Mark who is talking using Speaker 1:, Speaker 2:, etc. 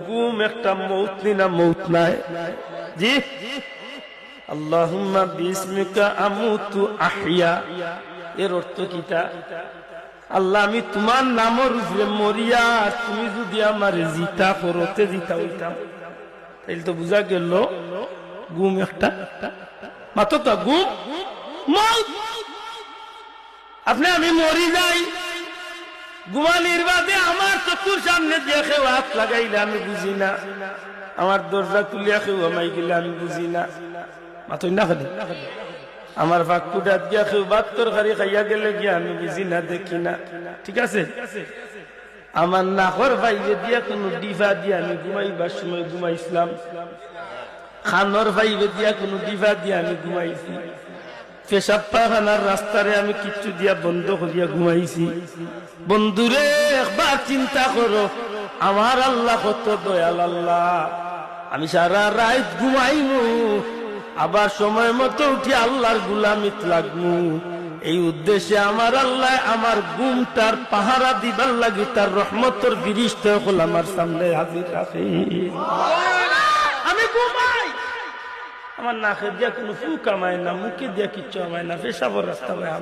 Speaker 1: গুম একটা মৌত না মৌত নাই জি আল্লাহুম্মা বিসমিকা আমুতু আহইয়া এর অর্থ কিটা আল্লাহ আমি তোমার নামের উপরে মরিয়া তুমি যদি আমার জিতা করতে জিতা হইতাম তাইলে তো বুঝা গেল গুম একটা মাত্র তো গুম মৌত আপনি আমি মরি যাই ঘুমানির বাদে আমার চোখের সামনে দিয়ে কেউ হাত লাগাইলে আমি বুঝি না আমার দরজা তুলিয়া কেউ আমাই গেলে আমি বুঝি না মাথই না খালি আমার ফাঁকুটাত গিয়া কেউ ভাত তরকারি খাইয়া গেলে গিয়া আমি বুঝি না দেখি না ঠিক আছে আমার নাকর ভাইবে দিয়া কোনো ডিভা দিয়া আমি ঘুমাইবার সময় ঘুমাইছিলাম খানোর ভাইবে দিয়া কোনো ডিভা দিয়া আমি ঘুমাইছি পেশাব পায়খানার রাস্তারে আমি কিচ্ছু দিয়া বন্ধ করিয়া ঘুমাইছি বন্ধুরে একবার চিন্তা করো আমার আল্লাহ কত দয়াল আল্লাহ আমি সারা রাত ঘুমাইমু আবার সময় মতো উঠি আল্লাহর গুলামিত লাগমু এই উদ্দেশ্যে আমার আল্লাহ আমার ঘুমটার পাহারা দিবার লাগি তার রহমতের ফিরিস্তা হল আমার সামনে হাজির রাখে আমি ঘুমাই আমার নাকে দিয়া কোনো ফু কামায় না মুখে দিয়া কিচ্ছু আমায় না পেশাবর রাস্তা